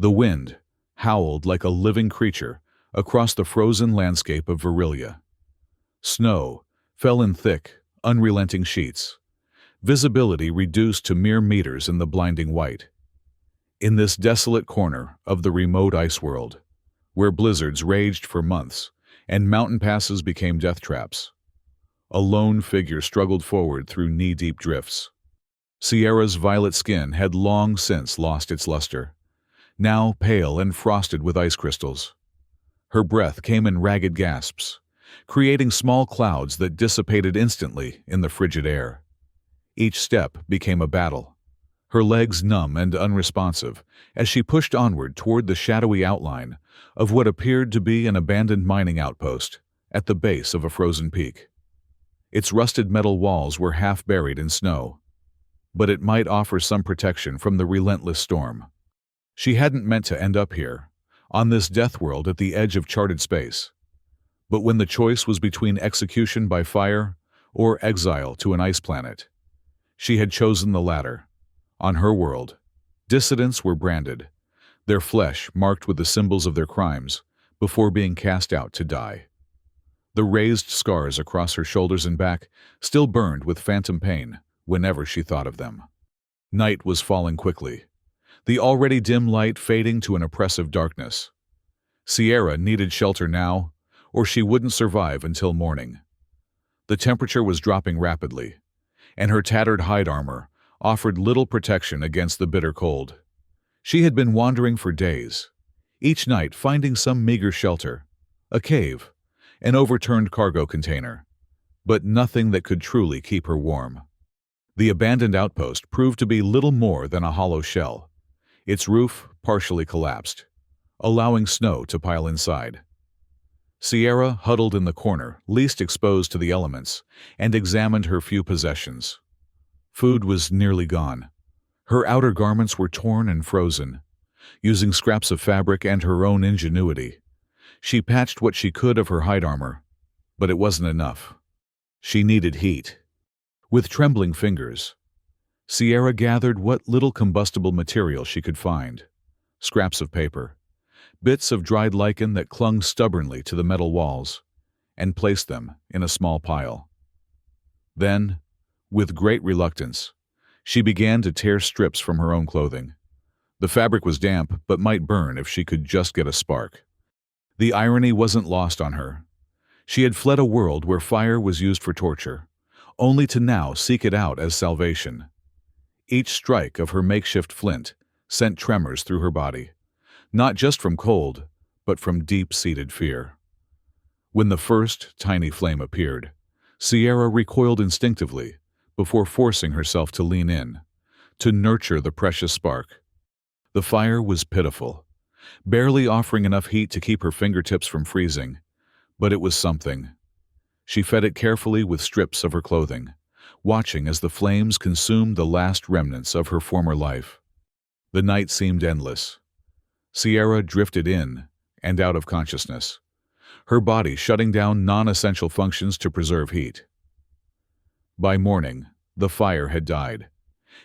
The wind howled like a living creature across the frozen landscape of Virilia. Snow fell in thick, unrelenting sheets, visibility reduced to mere meters in the blinding white. In this desolate corner of the remote ice world, where blizzards raged for months and mountain passes became death traps, a lone figure struggled forward through knee-deep drifts. Sierra's violet skin had long since lost its luster, now pale and frosted with ice crystals. Her breath came in ragged gasps, creating small clouds that dissipated instantly in the frigid air. Each step became a battle, her legs numb and unresponsive as she pushed onward toward the shadowy outline of what appeared to be an abandoned mining outpost at the base of a frozen peak. Its rusted metal walls were half buried in snow, but it might offer some protection from the relentless storm. She hadn't meant to end up here, on this death world at the edge of charted space. But when the choice was between execution by fire or exile to an ice planet, she had chosen the latter. On her world, dissidents were branded, their flesh marked with the symbols of their crimes before being cast out to die. The raised scars across her shoulders and back still burned with phantom pain whenever she thought of them. Night was falling quickly, the already dim light fading to an oppressive darkness. Sierra needed shelter now, or she wouldn't survive until morning. The temperature was dropping rapidly, and her tattered hide armor offered little protection against the bitter cold. She had been wandering for days, each night finding some meager shelter, a cave, an overturned cargo container, but nothing that could truly keep her warm. The abandoned outpost proved to be little more than a hollow shell, its roof partially collapsed, allowing snow to pile inside. Sierra huddled in the corner, least exposed to the elements, and examined her few possessions. Food was nearly gone. Her outer garments were torn and frozen. Using scraps of fabric and her own ingenuity, she patched what she could of her hide armor, but it wasn't enough. She needed heat. With trembling fingers, Sierra gathered what little combustible material she could find: scraps of paper, bits of dried lichen that clung stubbornly to the metal walls, and placed them in a small pile. Then, with great reluctance, she began to tear strips from her own clothing. The fabric was damp, but might burn if she could just get a spark. The irony wasn't lost on her. She had fled a world where fire was used for torture, only to now seek it out as salvation. Each strike of her makeshift flint sent tremors through her body, not just from cold, but from deep-seated fear. When the first tiny flame appeared, Sierra recoiled instinctively before forcing herself to lean in, to nurture the precious spark. The fire was pitiful, barely offering enough heat to keep her fingertips from freezing, but it was something. She fed it carefully with strips of her clothing, watching as the flames consumed the last remnants of her former life. The night seemed endless. Sierra drifted in and out of consciousness, her body shutting down non-essential functions to preserve heat. By morning, the fire had died,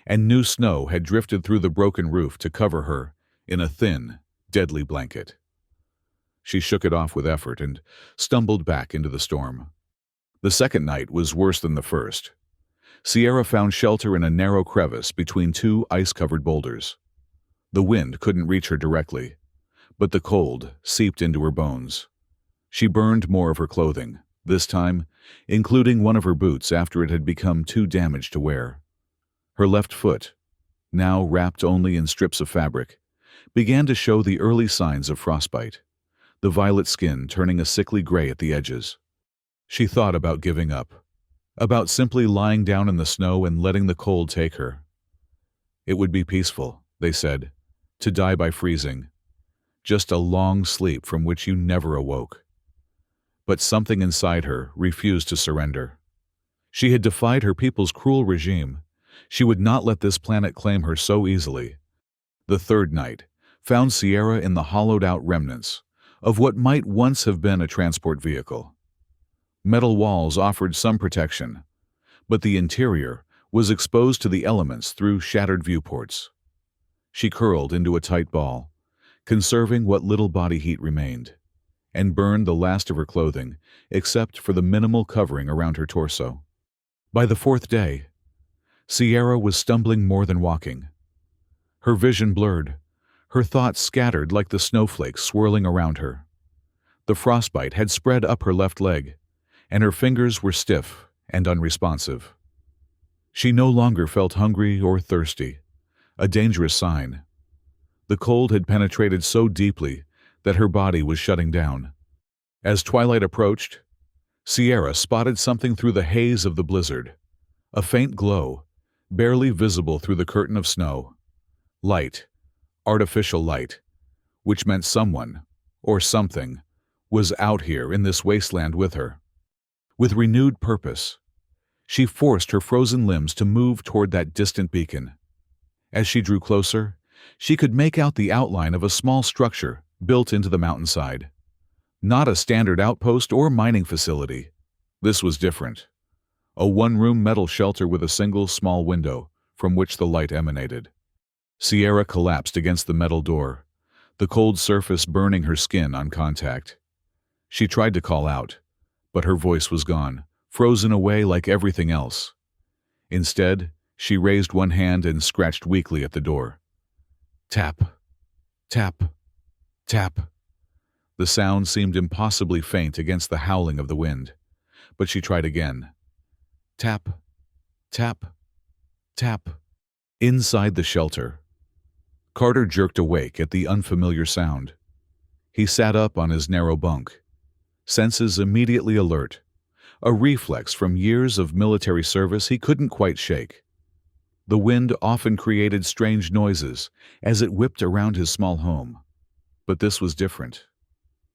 and new snow had drifted through the broken roof to cover her in a thin, deadly blanket. She shook it off with effort and stumbled back into the storm. The second night was worse than the first. Sierra found shelter in a narrow crevice between two ice-covered boulders. The wind couldn't reach her directly, but the cold seeped into her bones. She burned more of her clothing, this time including one of her boots after it had become too damaged to wear. Her left foot, now wrapped only in strips of fabric, began to show the early signs of frostbite, the violet skin turning a sickly gray at the edges. She thought about giving up, about simply lying down in the snow and letting the cold take her. It would be peaceful, they said, to die by freezing, just a long sleep from which you never awoke. But something inside her refused to surrender. She had defied her people's cruel regime. She would not let this planet claim her so easily. The third night found Sierra in the hollowed-out remnants of what might once have been a transport vehicle. Metal walls offered some protection, but the interior was exposed to the elements through shattered viewports. She curled into a tight ball, conserving what little body heat remained, and burned the last of her clothing except for the minimal covering around her torso. By the fourth day, Sierra was stumbling more than walking. Her vision blurred, her thoughts scattered like the snowflakes swirling around her. The frostbite had spread up her left leg, and her fingers were stiff and unresponsive. She no longer felt hungry or thirsty, a dangerous sign. The cold had penetrated so deeply that her body was shutting down. As twilight approached, Sierra spotted something through the haze of the blizzard, a faint glow, barely visible through the curtain of snow. Light, artificial light, which meant someone, or something, was out here in this wasteland with her. With renewed purpose, she forced her frozen limbs to move toward that distant beacon. As she drew closer, she could make out the outline of a small structure built into the mountainside. Not a standard outpost or mining facility. This was different. A one-room metal shelter with a single small window from which the light emanated. Sierra collapsed against the metal door, the cold surface burning her skin on contact. She tried to call out, but her voice was gone, frozen away like everything else. Instead, she raised one hand and scratched weakly at the door. Tap, tap, tap. The sound seemed impossibly faint against the howling of the wind, but she tried again. Tap, tap, tap. Inside the shelter, Carter jerked awake at the unfamiliar sound. He sat up on his narrow bunk, senses immediately alert, a reflex from years of military service he couldn't quite shake. The wind often created strange noises as it whipped around his small home. But this was different.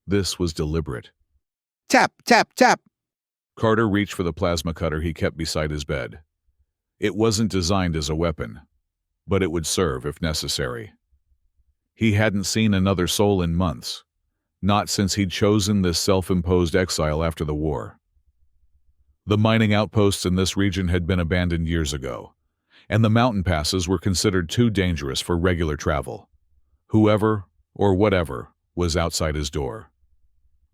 This was deliberate. Tap, tap, tap. Carter reached for the plasma cutter he kept beside his bed. It wasn't designed as a weapon, but it would serve if necessary. He hadn't seen another soul in months, not since he'd chosen this self-imposed exile after the war. The mining outposts in this region had been abandoned years ago, and the mountain passes were considered too dangerous for regular travel. Whoever, or whatever, was outside his door.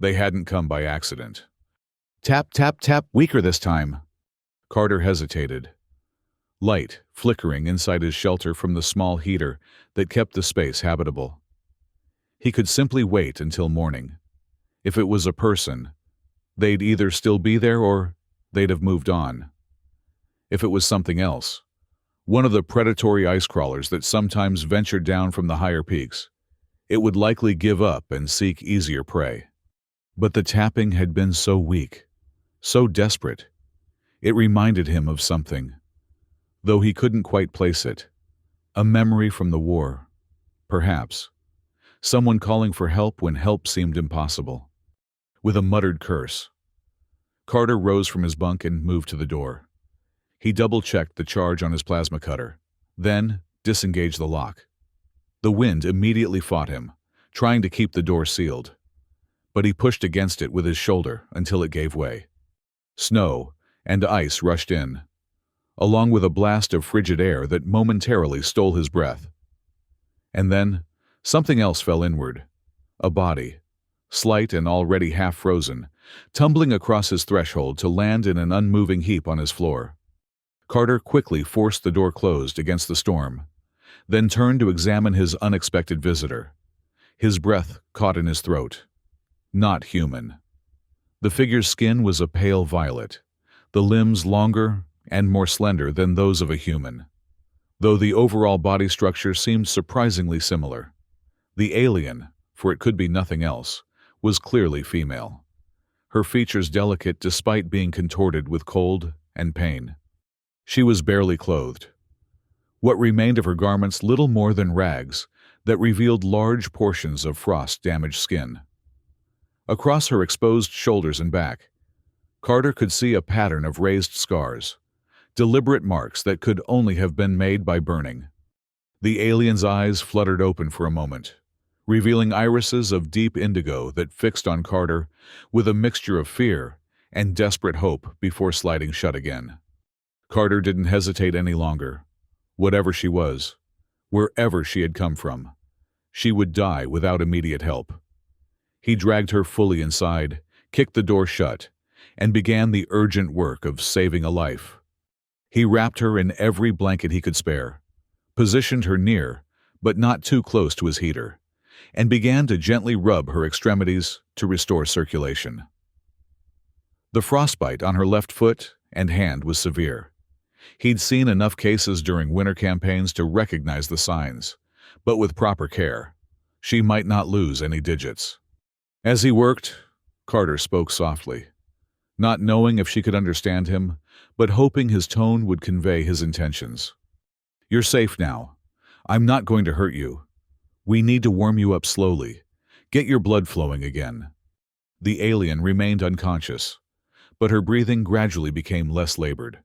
They hadn't come by accident. Tap, tap, tap, weaker this time. Carter hesitated. Light flickering inside his shelter from the small heater that kept the space habitable. He could simply wait until morning. If it was a person, they'd either still be there or they'd have moved on. If it was something else, one of the predatory ice crawlers that sometimes ventured down from the higher peaks, it would likely give up and seek easier prey. But the tapping had been so weak, so desperate. It reminded him of something, though he couldn't quite place it. A memory from the war, perhaps. Someone calling for help when help seemed impossible. With a muttered curse, Carter rose from his bunk and moved to the door. He double-checked the charge on his plasma cutter, then disengaged the lock. The wind immediately fought him, trying to keep the door sealed. But he pushed against it with his shoulder until it gave way. Snow and ice rushed in, along with a blast of frigid air that momentarily stole his breath. And then, something else fell inward. A body, slight and already half-frozen, tumbling across his threshold to land in an unmoving heap on his floor. Carter quickly forced the door closed against the storm, then turned to examine his unexpected visitor. His breath caught in his throat. Not human. The figure's skin was a pale violet, the limbs longer and more slender than those of a human, though the overall body structure seemed surprisingly similar. The alien, for it could be nothing else, was clearly female. Her features delicate despite being contorted with cold and pain. She was barely clothed. What remained of her garments little more than rags that revealed large portions of frost-damaged skin. Across her exposed shoulders and back, Carter could see a pattern of raised scars, deliberate marks that could only have been made by burning. The alien's eyes fluttered open for a moment, revealing irises of deep indigo that fixed on Carter with a mixture of fear and desperate hope before sliding shut again. Carter didn't hesitate any longer. Whatever she was, wherever she had come from, She would die without immediate help. He dragged her fully inside, kicked the door shut, and began the urgent work of saving a life. He wrapped her in every blanket he could spare, positioned her near, but not too close to his heater, and began to gently rub her extremities to restore circulation. The frostbite on her left foot and hand was severe. He'd seen enough cases during winter campaigns to recognize the signs, but with proper care, she might not lose any digits. As he worked, Carter spoke softly, not knowing if she could understand him, but hoping his tone would convey his intentions. "You're safe now. I'm not going to hurt you. We need to warm you up slowly. Get your blood flowing again." The alien remained unconscious, but her breathing gradually became less labored.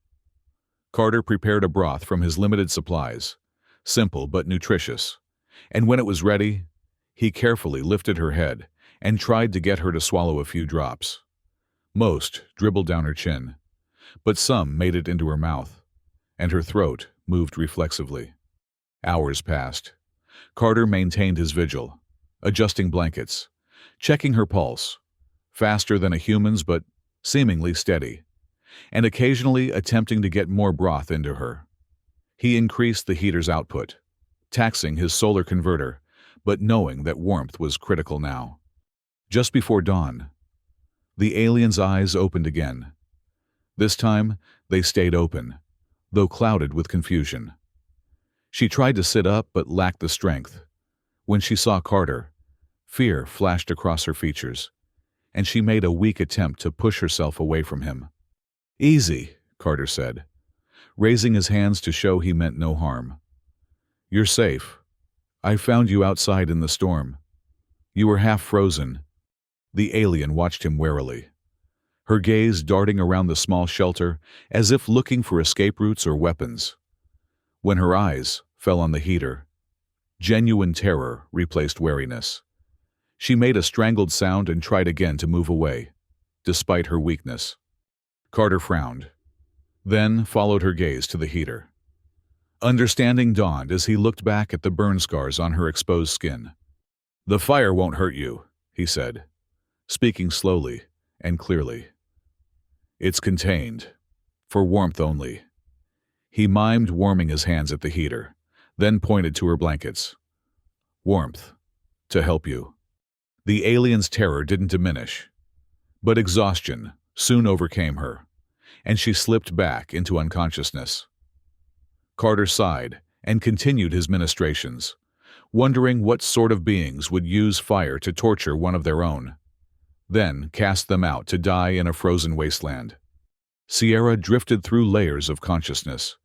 Carter prepared a broth from his limited supplies, simple but nutritious, and when it was ready, he carefully lifted her head and tried to get her to swallow a few drops. Most dribbled down her chin, but some made it into her mouth, and her throat moved reflexively. Hours passed. Carter maintained his vigil, adjusting blankets, checking her pulse, faster than a human's but seemingly steady, and occasionally attempting to get more broth into her. He increased the heater's output, taxing his solar converter, but knowing that warmth was critical now. Just before dawn, the alien's eyes opened again. This time, they stayed open, though clouded with confusion. She tried to sit up but lacked the strength. When she saw Carter, fear flashed across her features, and she made a weak attempt to push herself away from him. "Easy," Carter said, raising his hands to show he meant no harm. "You're safe. I found you outside in the storm. You were half frozen." The alien watched him warily, her gaze darting around the small shelter as if looking for escape routes or weapons. When her eyes fell on the heater, genuine terror replaced wariness. She made a strangled sound and tried again to move away, despite her weakness. Carter frowned, then followed her gaze to the heater. Understanding dawned as he looked back at the burn scars on her exposed skin. "The fire won't hurt you," he said, speaking slowly and clearly. "It's contained, for warmth only." He mimed warming his hands at the heater, then pointed to her blankets. "Warmth, to help you." The alien's terror didn't diminish, but exhaustion soon overcame her, and she slipped back into unconsciousness. Carter sighed and continued his ministrations, wondering what sort of beings would use fire to torture one of their own, then cast them out to die in a frozen wasteland. Sierra drifted through layers of consciousness,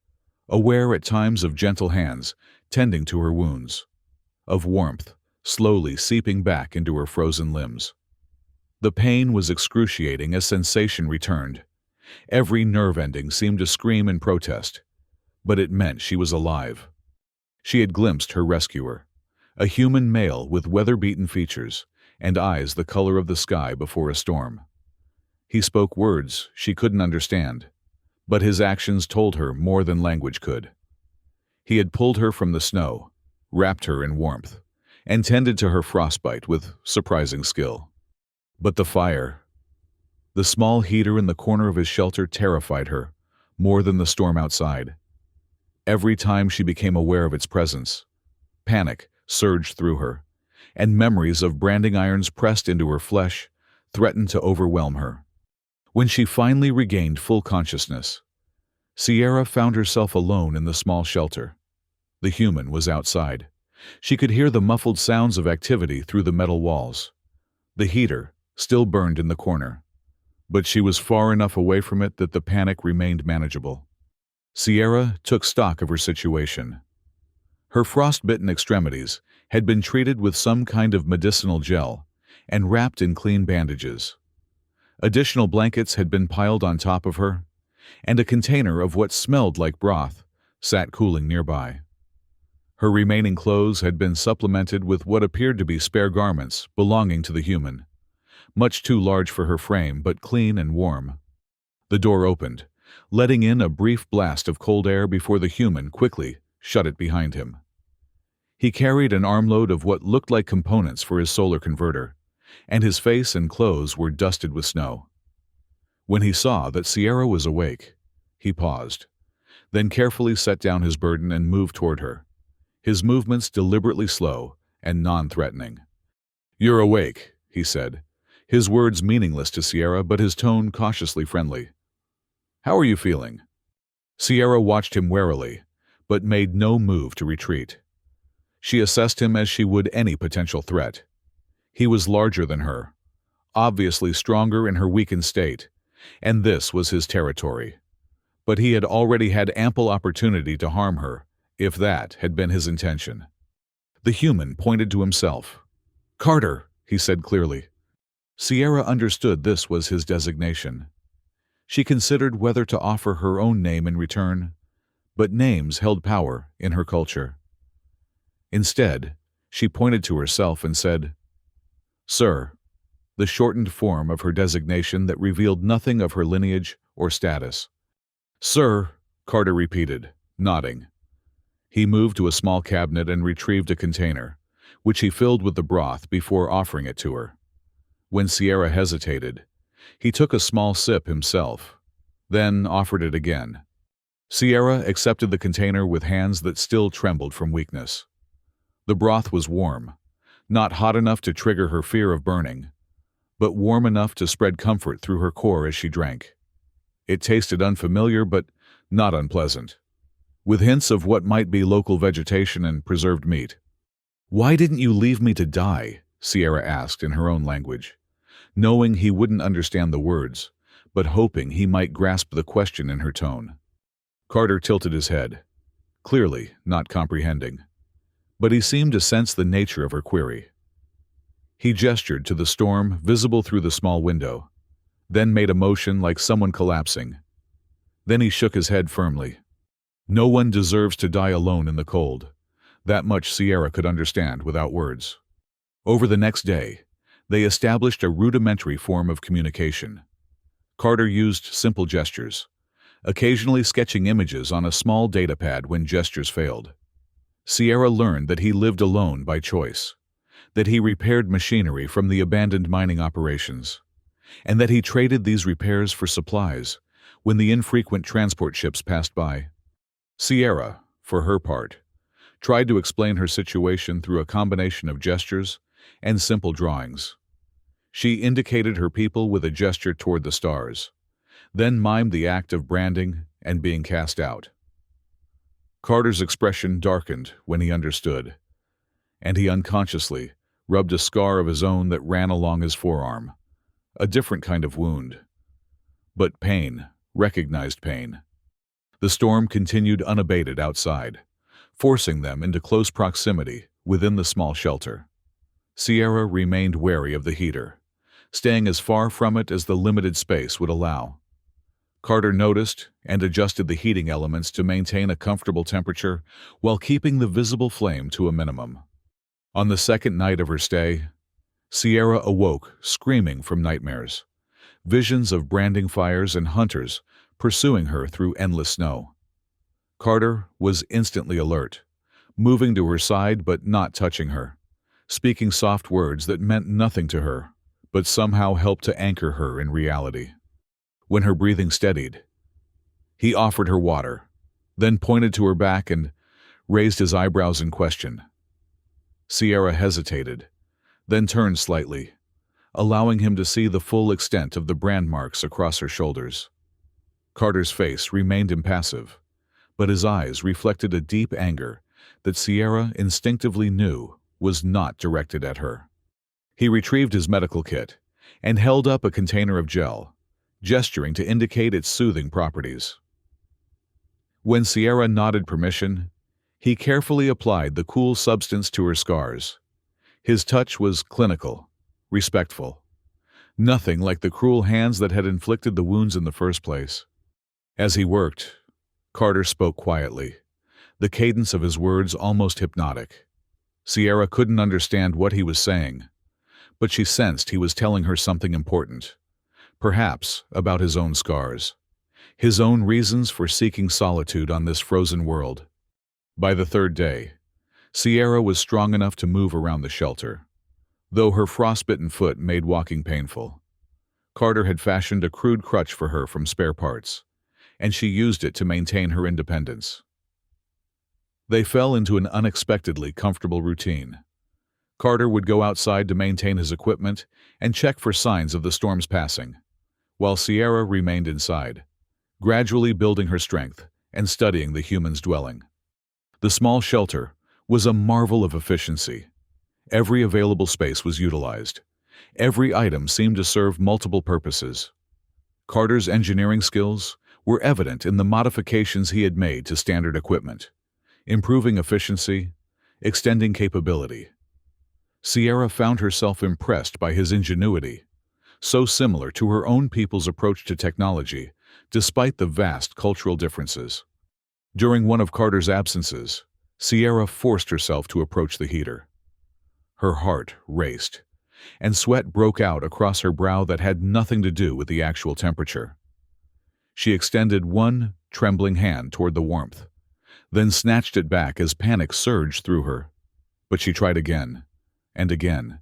aware at times of gentle hands tending to her wounds, of warmth slowly seeping back into her frozen limbs. The pain was excruciating as sensation returned. Every nerve ending seemed to scream in protest, but it meant she was alive. She had glimpsed her rescuer, a human male with weather-beaten features and eyes the color of the sky before a storm. He spoke words she couldn't understand, but his actions told her more than language could. He had pulled her from the snow, wrapped her in warmth, and tended to her frostbite with surprising skill. But the fire, the small heater in the corner of his shelter, terrified her more than the storm outside. Every time she became aware of its presence, panic surged through her, and memories of branding irons pressed into her flesh threatened to overwhelm her. When she finally regained full consciousness, Sierra found herself alone in the small shelter. The human was outside. She could hear the muffled sounds of activity through the metal walls. The heater still burned in the corner, but she was far enough away from it that the panic remained manageable. Sierra took stock of her situation. Her frostbitten extremities had been treated with some kind of medicinal gel and wrapped in clean bandages. Additional blankets had been piled on top of her, and a container of what smelled like broth sat cooling nearby. Her remaining clothes had been supplemented with what appeared to be spare garments belonging to the human, much too large for her frame but clean and warm. The door opened, letting in a brief blast of cold air before the human quickly shut it behind him. He carried an armload of what looked like components for his solar converter, and his face and clothes were dusted with snow. When he saw that Sierra was awake, he paused, then carefully set down his burden and moved toward her, his movements deliberately slow and non-threatening. "You're awake," he said, his words meaningless to Sierra but his tone cautiously friendly. "How are you feeling?" Sierra watched him warily, but made no move to retreat. She assessed him as she would any potential threat. He was larger than her, obviously stronger in her weakened state, and this was his territory. But he had already had ample opportunity to harm her, if that had been his intention. The human pointed to himself. "Carter," he said clearly. Sierra understood this was his designation. She considered whether to offer her own name in return, but names held power in her culture. Instead, she pointed to herself and said, "Sir," the shortened form of her designation that revealed nothing of her lineage or status. "Sir," Carter repeated, nodding. He moved to a small cabinet and retrieved a container, which he filled with the broth before offering it to her. When Sierra hesitated, he took a small sip himself, then offered it again. Sierra accepted the container with hands that still trembled from weakness. The broth was warm, not hot enough to trigger her fear of burning, but warm enough to spread comfort through her core as she drank. It tasted unfamiliar but not unpleasant, with hints of what might be local vegetation and preserved meat. "Why didn't you leave me to die?" Sierra asked in her own language, knowing he wouldn't understand the words, but hoping he might grasp the question in her tone. Carter tilted his head, clearly not comprehending, but he seemed to sense the nature of her query. He gestured to the storm visible through the small window, then made a motion like someone collapsing. Then he shook his head firmly. No one deserves to die alone in the cold. That much Sierra could understand without words. Over the next day, they established a rudimentary form of communication. Carter used simple gestures, occasionally sketching images on a small data pad when gestures failed. Sierra learned that he lived alone by choice, that he repaired machinery from the abandoned mining operations, and that he traded these repairs for supplies when the infrequent transport ships passed by. Sierra, for her part, tried to explain her situation through a combination of gestures and simple drawings. She indicated her people with a gesture toward the stars, then mimed the act of branding and being cast out. Carter's expression darkened when he understood, and he unconsciously rubbed a scar of his own that ran along his forearm, a different kind of wound. But pain, recognized pain. The storm continued unabated outside, forcing them into close proximity within the small shelter. Sierra remained wary of the heater, staying as far from it as the limited space would allow. Carter noticed and adjusted the heating elements to maintain a comfortable temperature while keeping the visible flame to a minimum. On the second night of her stay, Sierra awoke screaming from nightmares, visions of branding fires and hunters pursuing her through endless snow. Carter was instantly alert, moving to her side but not touching her, speaking soft words that meant nothing to her, but somehow helped to anchor her in reality. When her breathing steadied, he offered her water, then pointed to her back and raised his eyebrows in question. Sierra hesitated, then turned slightly, allowing him to see the full extent of the brand marks across her shoulders. Carter's face remained impassive, but his eyes reflected a deep anger that Sierra instinctively knew was not directed at her. He retrieved his medical kit and held up a container of gel, gesturing to indicate its soothing properties. When Sierra nodded permission, he carefully applied the cool substance to her scars. His touch was clinical, respectful, nothing like the cruel hands that had inflicted the wounds in the first place. As he worked, Carter spoke quietly, the cadence of his words almost hypnotic. Sierra couldn't understand what he was saying, but she sensed he was telling her something important, perhaps about his own scars, his own reasons for seeking solitude on this frozen world. By the third day, Sierra was strong enough to move around the shelter, though her frostbitten foot made walking painful. Carter had fashioned a crude crutch for her from spare parts, and she used it to maintain her independence. They fell into an unexpectedly comfortable routine. Carter would go outside to maintain his equipment and check for signs of the storm's passing, while Sierra remained inside, gradually building her strength and studying the human's dwelling. The small shelter was a marvel of efficiency. Every available space was utilized. Every item seemed to serve multiple purposes. Carter's engineering skills were evident in the modifications he had made to standard equipment, improving efficiency, extending capability. Sierra found herself impressed by his ingenuity, so similar to her own people's approach to technology, despite the vast cultural differences. During one of Carter's absences, Sierra forced herself to approach the heater. Her heart raced, and sweat broke out across her brow that had nothing to do with the actual temperature. She extended one trembling hand toward the warmth, then snatched it back as panic surged through her. But she tried again, and again,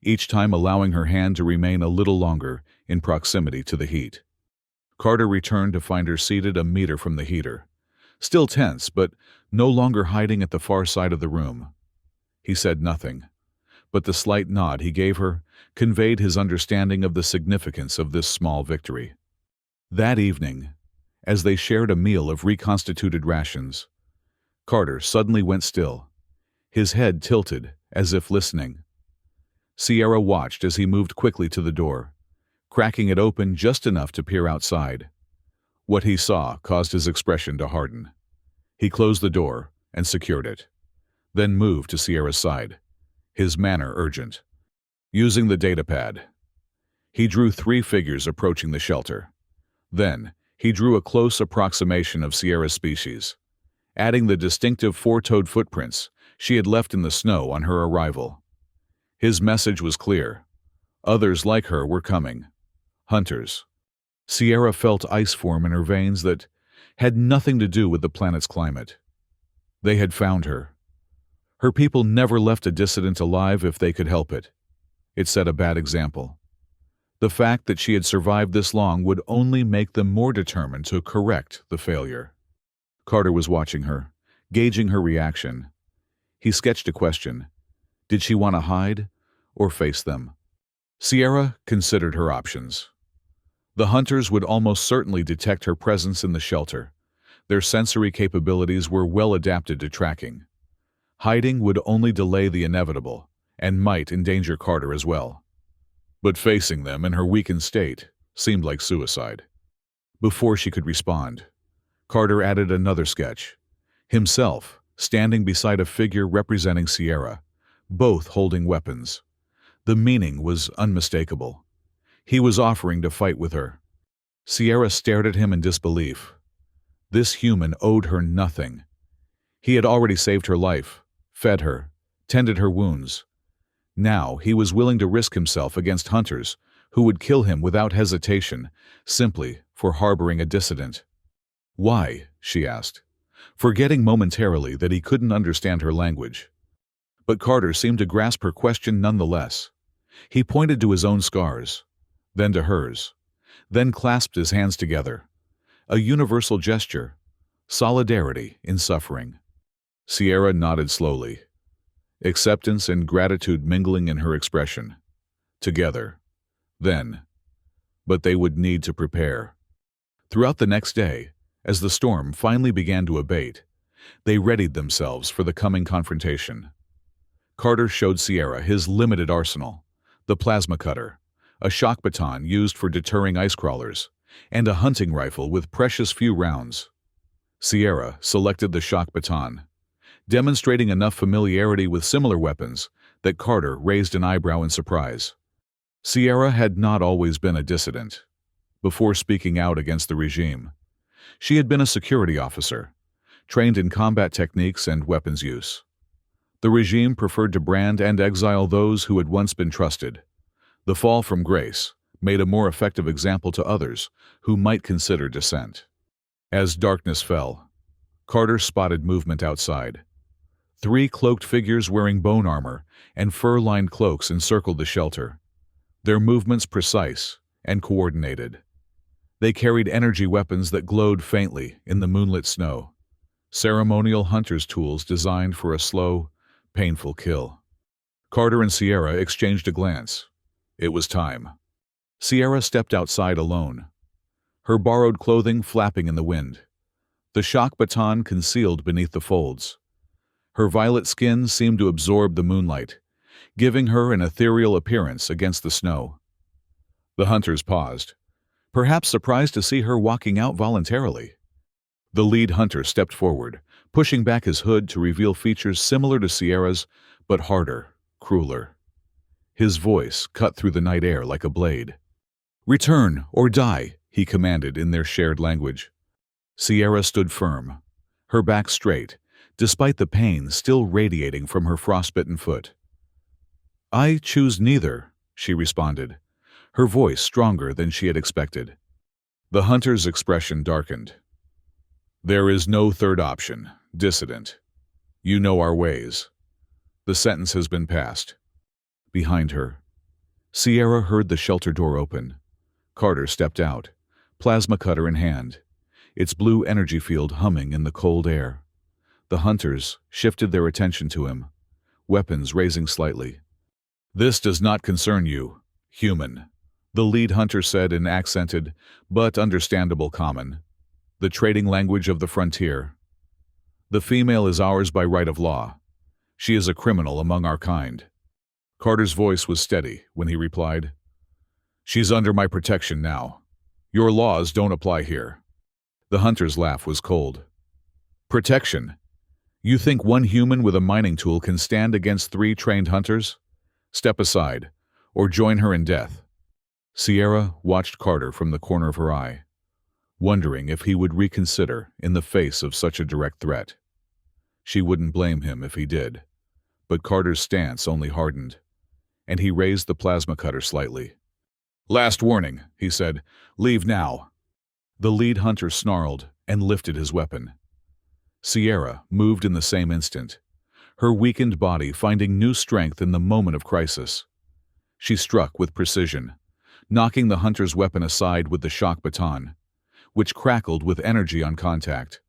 each time allowing her hand to remain a little longer in proximity to the heat. Carter returned to find her seated a meter from the heater, still tense but no longer hiding at the far side of the room. He said nothing, but the slight nod he gave her conveyed his understanding of the significance of this small victory. That evening, as they shared a meal of reconstituted rations, Carter suddenly went still, his head tilted as if listening. Sierra watched as he moved quickly to the door, cracking it open just enough to peer outside. What he saw caused his expression to harden. He closed the door and secured it, then moved to Sierra's side, his manner urgent. Using the datapad, he drew 3 figures approaching the shelter. Then, he drew a close approximation of Sierra's species, adding the distinctive 4-toed footprints she had left in the snow on her arrival. His message was clear. Others like her were coming. Hunters. Sierra felt ice form in her veins that had nothing to do with the planet's climate. They had found her. Her people never left a dissident alive if they could help it. It set a bad example. The fact that she had survived this long would only make them more determined to correct the failure. Carter was watching her, gauging her reaction. He sketched a question. Did she want to hide or face them? Sierra considered her options. The hunters would almost certainly detect her presence in the shelter. Their sensory capabilities were well adapted to tracking. Hiding would only delay the inevitable and might endanger Carter as well. But facing them in her weakened state seemed like suicide. Before she could respond, Carter added another sketch, himself standing beside a figure representing Sierra, both holding weapons. The meaning was unmistakable. He was offering to fight with her. Sierra stared at him in disbelief. This human owed her nothing. He had already saved her life, fed her, tended her wounds. Now he was willing to risk himself against hunters who would kill him without hesitation, simply for harboring a dissident. Why? She asked, forgetting momentarily that he couldn't understand her language. But Carter seemed to grasp her question nonetheless. He pointed to his own scars, then to hers, then clasped his hands together. A universal gesture, solidarity in suffering. Sierra nodded slowly, acceptance and gratitude mingling in her expression. Together. Then. But they would need to prepare. Throughout the next day, as the storm finally began to abate, they readied themselves for the coming confrontation. Carter showed Sierra his limited arsenal, the plasma cutter, a shock baton used for deterring ice crawlers, and a hunting rifle with precious few rounds. Sierra selected the shock baton, demonstrating enough familiarity with similar weapons that Carter raised an eyebrow in surprise. Sierra had not always been a dissident. Before speaking out against the regime, she had been a security officer, trained in combat techniques and weapons use. The regime preferred to brand and exile those who had once been trusted. The fall from grace made a more effective example to others who might consider dissent. As darkness fell, Carter spotted movement outside. 3 cloaked figures wearing bone armor and fur-lined cloaks encircled the shelter, their movements precise and coordinated. They carried energy weapons that glowed faintly in the moonlit snow, ceremonial hunter's tools designed for a slow, painful kill. Carter and Sierra exchanged a glance. It was time. Sierra stepped outside alone, her borrowed clothing flapping in the wind, the shock baton concealed beneath the folds. Her violet skin seemed to absorb the moonlight, giving her an ethereal appearance against the snow. The hunters paused, perhaps surprised to see her walking out voluntarily. The lead hunter stepped forward, pushing back his hood to reveal features similar to Sierra's, but harder, crueler. His voice cut through the night air like a blade. "Return or die," he commanded in their shared language. Sierra stood firm, her back straight, despite the pain still radiating from her frostbitten foot. "I choose neither," she responded, her voice stronger than she had expected. The hunter's expression darkened. "There is no third option, dissident. You know our ways. The sentence has been passed." Behind her, Sierra heard the shelter door open. Carter stepped out, plasma cutter in hand, its blue energy field humming in the cold air. The hunters shifted their attention to him, weapons raising slightly. "This does not concern you, human," the lead hunter said in accented but understandable common, the trading language of the frontier. "The female is ours by right of law. She is a criminal among our kind." Carter's voice was steady when he replied, "She's under my protection now. Your laws don't apply here." The hunter's laugh was cold. "Protection? You think one human with a mining tool can stand against 3 trained hunters? Step aside, or join her in death." Sierra watched Carter from the corner of her eye, wondering if he would reconsider in the face of such a direct threat. She wouldn't blame him if he did, but Carter's stance only hardened, and he raised the plasma cutter slightly. "Last warning," he said. "Leave now." The lead hunter snarled and lifted his weapon. Sierra moved in the same instant, her weakened body finding new strength in the moment of crisis. She struck with precision, knocking the hunter's weapon aside with the shock baton, which crackled with energy on contact.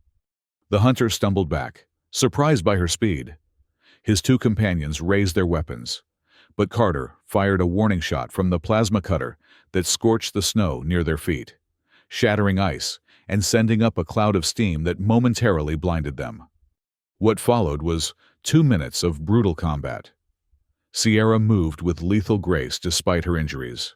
The hunter stumbled back, surprised by her speed. His 2 companions raised their weapons, but Carter fired a warning shot from the plasma cutter that scorched the snow near their feet, shattering ice and sending up a cloud of steam that momentarily blinded them. What followed was 2 minutes of brutal combat. Sierra moved with lethal grace despite her injuries,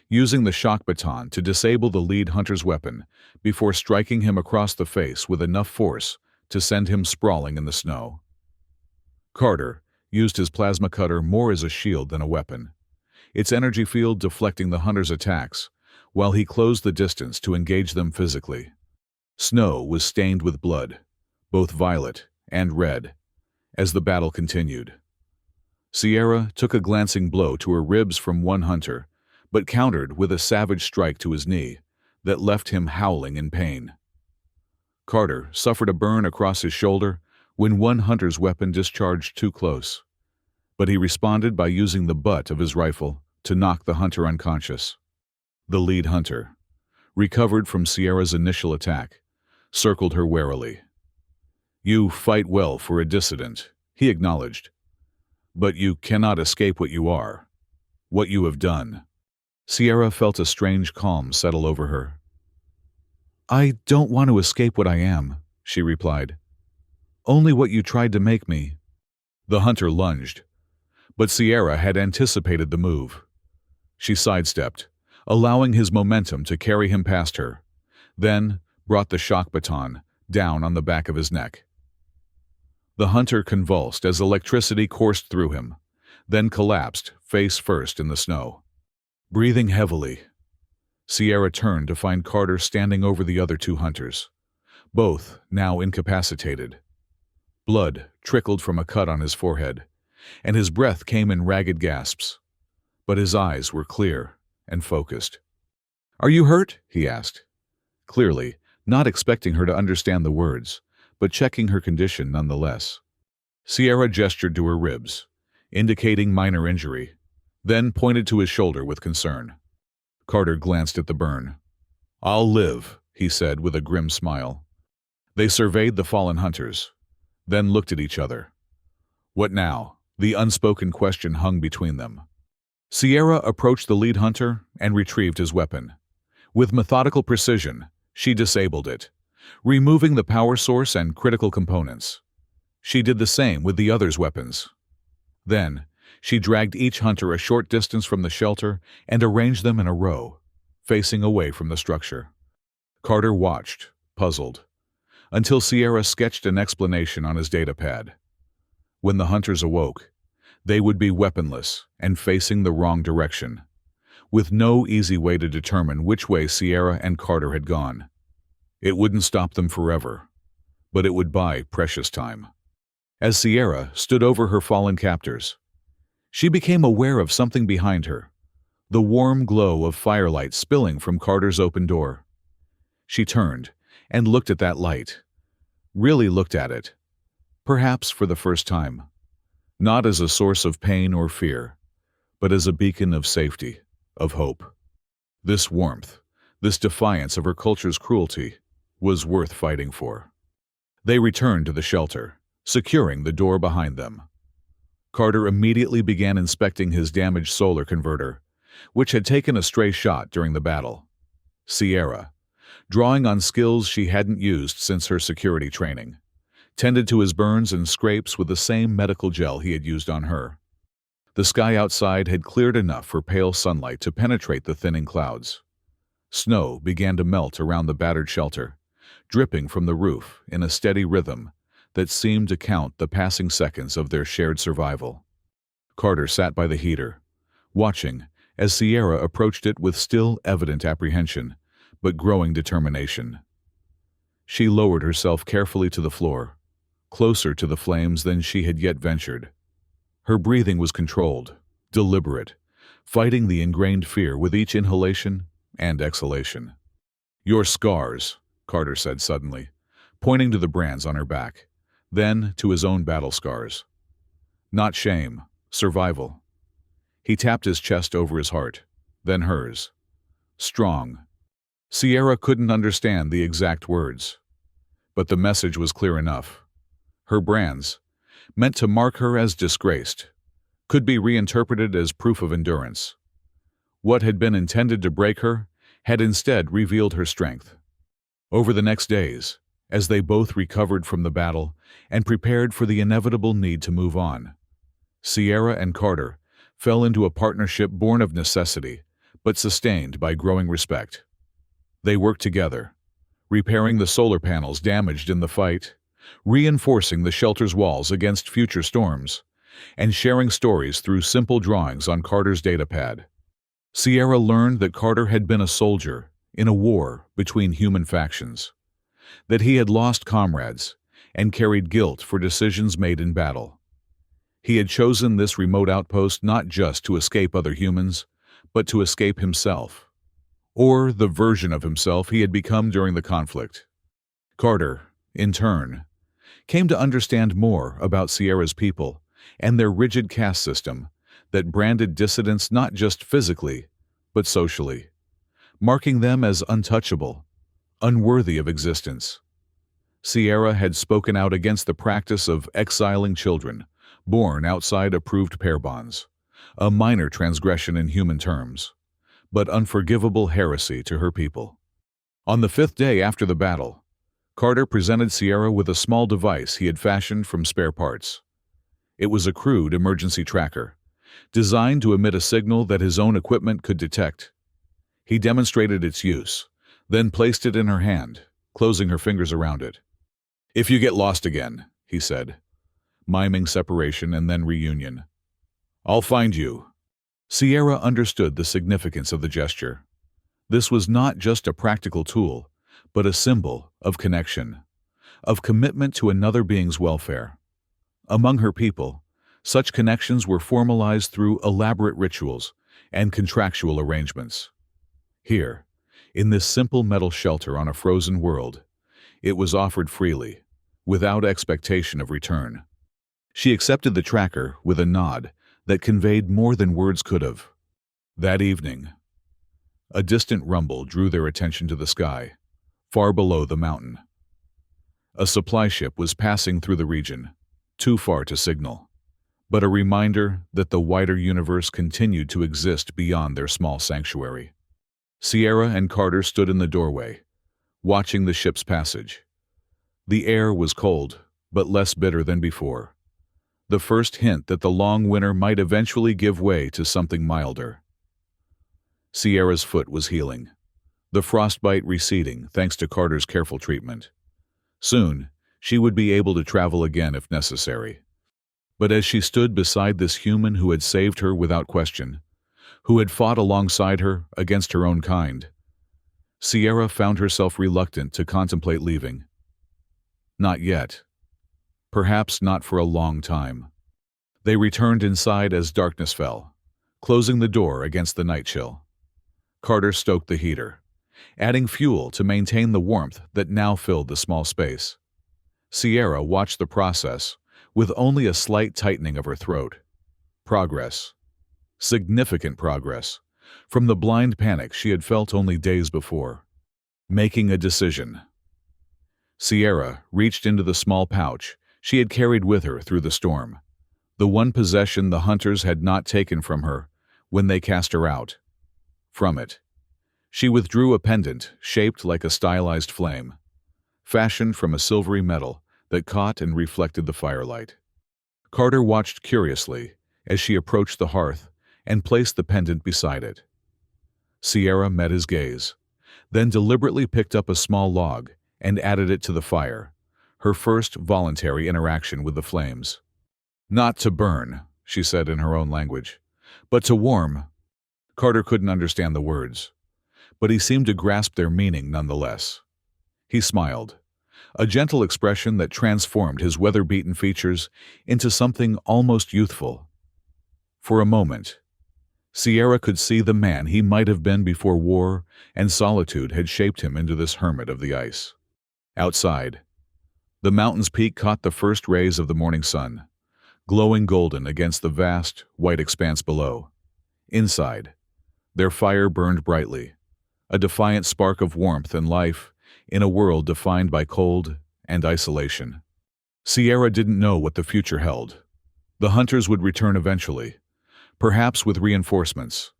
using the shock baton to disable the lead hunter's weapon before striking him across the face with enough force to send him sprawling in the snow. Carter used his plasma cutter more as a shield than a weapon, its energy field deflecting the hunter's attacks, while he closed the distance to engage them physically. Snow was stained with blood, both violet and red, as the battle continued. Sierra took a glancing blow to her ribs from one hunter, but countered with a savage strike to his knee that left him howling in pain. Carter suffered a burn across his shoulder when one hunter's weapon discharged too close, but he responded by using the butt of his rifle to knock the hunter unconscious. The lead hunter, recovered from Sierra's initial attack, circled her warily. "You fight well for a dissident," he acknowledged, "but you cannot escape what you are, what you have done." Sierra felt a strange calm settle over her. "I don't want to escape what I am," she replied. "Only what you tried to make me." The hunter lunged, but Sierra had anticipated the move. She sidestepped, allowing his momentum to carry him past her, then brought the shock baton down on the back of his neck. The hunter convulsed as electricity coursed through him, then collapsed face first in the snow. Breathing heavily, Sierra turned to find Carter standing over the other 2 hunters, both now incapacitated. Blood trickled from a cut on his forehead, and his breath came in ragged gasps, but his eyes were clear and focused. "Are you hurt?" he asked, clearly not expecting her to understand the words, but checking her condition nonetheless. Sierra gestured to her ribs, indicating minor injury, then pointed to his shoulder with concern. Carter glanced at the burn. "I'll live," he said with a grim smile. They surveyed the fallen hunters, then looked at each other. What now? The unspoken question hung between them. Sierra approached the lead hunter and retrieved his weapon. With methodical precision, she disabled it, removing the power source and critical components. She did the same with the others' weapons. Then, she dragged each hunter a short distance from the shelter and arranged them in a row, facing away from the structure. Carter watched, puzzled, until Sierra sketched an explanation on his datapad. When the hunters awoke, they would be weaponless and facing the wrong direction, with no easy way to determine which way Sierra and Carter had gone. It wouldn't stop them forever, but it would buy precious time. As Sierra stood over her fallen captors, she became aware of something behind her, the warm glow of firelight spilling from Carter's open door. She turned and looked at that light, really looked at it, perhaps for the first time, not as a source of pain or fear, but as a beacon of safety, of hope. This warmth, this defiance of her culture's cruelty, was worth fighting for. They returned to the shelter, securing the door behind them. Carter immediately began inspecting his damaged solar converter, which had taken a stray shot during the battle. Sierra, drawing on skills she hadn't used since her security training, tended to his burns and scrapes with the same medical gel he had used on her. The sky outside had cleared enough for pale sunlight to penetrate the thinning clouds. Snow began to melt around the battered shelter, dripping from the roof in a steady rhythm that seemed to count the passing seconds of their shared survival. Carter sat by the heater, watching as Sierra approached it with still evident apprehension, but growing determination. She lowered herself carefully to the floor, closer to the flames than she had yet ventured. Her breathing was controlled, deliberate, fighting the ingrained fear with each inhalation and exhalation. "Your scars," Carter said suddenly, pointing to the brands on her back, then to his own battle scars. "Not shame, survival." He tapped his chest over his heart, then hers. "Strong." Sierra couldn't understand the exact words, but the message was clear enough. Her brands, meant to mark her as disgraced, could be reinterpreted as proof of endurance. What had been intended to break her had instead revealed her strength. Over the next days, as they both recovered from the battle and prepared for the inevitable need to move on, Sierra and Carter fell into a partnership born of necessity, but sustained by growing respect. They worked together, repairing the solar panels damaged in the fight, reinforcing the shelter's walls against future storms, and sharing stories through simple drawings on Carter's datapad. Sierra learned that Carter had been a soldier in a war between human factions, that he had lost comrades and carried guilt for decisions made in battle. He had chosen this remote outpost not just to escape other humans, but to escape himself, or the version of himself he had become during the conflict. Carter, in turn, came to understand more about Sierra's people and their rigid caste system that branded dissidents not just physically, but socially, marking them as untouchable, unworthy of existence. Sierra had spoken out against the practice of exiling children born outside approved pair bonds, a minor transgression in human terms, but unforgivable heresy to her people. On the 5th day after the battle, Carter presented Sierra with a small device he had fashioned from spare parts. It was a crude emergency tracker, designed to emit a signal that his own equipment could detect. He demonstrated its use, then placed it in her hand, closing her fingers around it. "If you get lost again," he said, miming separation and then reunion, "I'll find you." Sierra understood the significance of the gesture. This was not just a practical tool, but a symbol of connection, of commitment to another being's welfare. Among her people, such connections were formalized through elaborate rituals and contractual arrangements. Here, in this simple metal shelter on a frozen world, it was offered freely, without expectation of return. She accepted the tracker with a nod that conveyed more than words could have. That evening, a distant rumble drew their attention to the sky, far below the mountain. A supply ship was passing through the region, too far to signal, but a reminder that the wider universe continued to exist beyond their small sanctuary. Sierra and Carter stood in the doorway, watching the ship's passage. The air was cold, but less bitter than before. The first hint that the long winter might eventually give way to something milder. Sierra's foot was healing, the frostbite receding thanks to Carter's careful treatment. Soon, she would be able to travel again if necessary. But as she stood beside this human who had saved her without question, who had fought alongside her against her own kind, Sierra found herself reluctant to contemplate leaving. Not yet. Perhaps not for a long time. They returned inside as darkness fell, closing the door against the night chill. Carter stoked the heater, adding fuel to maintain the warmth that now filled the small space. Sierra watched the process, with only a slight tightening of her throat. Progress. Significant progress, from the blind panic she had felt only days before. Making a decision. Sierra reached into the small pouch she had carried with her through the storm, the one possession the hunters had not taken from her when they cast her out. From it, she withdrew a pendant shaped like a stylized flame, fashioned from a silvery metal that caught and reflected the firelight. Carter watched curiously as she approached the hearth and placed the pendant beside it. Sierra met his gaze, then deliberately picked up a small log and added it to the fire, her first voluntary interaction with the flames. "Not to burn," she said in her own language, "but to warm." Carter couldn't understand the words, but he seemed to grasp their meaning nonetheless. He smiled, a gentle expression that transformed his weather-beaten features into something almost youthful. For a moment, Sierra could see the man he might have been before war and solitude had shaped him into this hermit of the ice. Outside, the mountain's peak caught the first rays of the morning sun, glowing golden against the vast, white expanse below. Inside, their fire burned brightly, a defiant spark of warmth and life in a world defined by cold and isolation. Sierra didn't know what the future held. The hunters would return eventually, perhaps with reinforcements.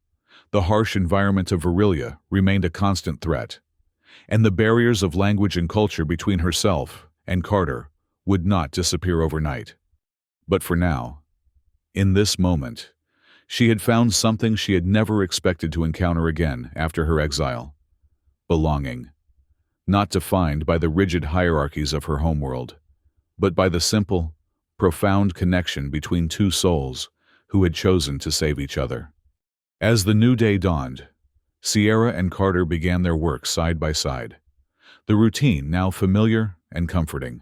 The harsh environment of Virilia remained a constant threat, and the barriers of language and culture between herself and Carter would not disappear overnight. But for now, in this moment, she had found something she had never expected to encounter again after her exile. Belonging. Not defined by the rigid hierarchies of her homeworld, but by the simple, profound connection between two souls who had chosen to save each other. As the new day dawned, Sierra and Carter began their work side by side, the routine now familiar and comforting.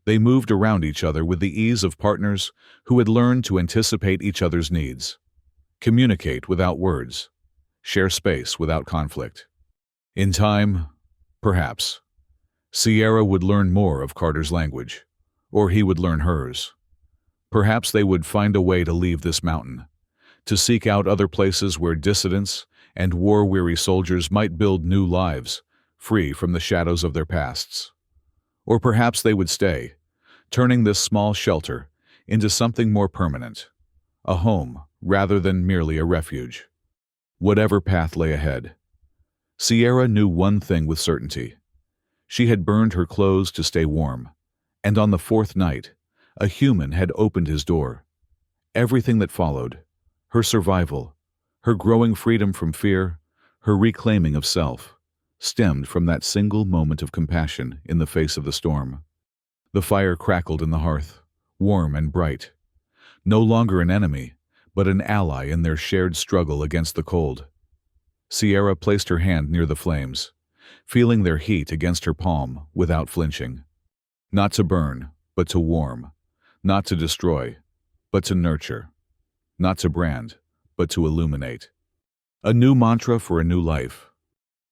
They moved around each other with the ease of partners who had learned to anticipate each other's needs, communicate without words, share space without conflict. In time, perhaps, Sierra would learn more of Carter's language, or he would learn hers. Perhaps they would find a way to leave this mountain, to seek out other places where dissidents and war-weary soldiers might build new lives, free from the shadows of their pasts. Or perhaps they would stay, turning this small shelter into something more permanent, a home rather than merely a refuge. Whatever path lay ahead, Sierra knew one thing with certainty. She had burned her clothes to stay warm, and on the fourth night, a human had opened his door. Everything that followed, her survival, her growing freedom from fear, her reclaiming of self, stemmed from that single moment of compassion in the face of the storm. The fire crackled in the hearth, warm and bright. No longer an enemy, but an ally in their shared struggle against the cold. Sierra placed her hand near the flames, feeling their heat against her palm without flinching. Not to burn, but to warm. Not to destroy, but to nurture. Not to brand, but to illuminate. A new mantra for a new life.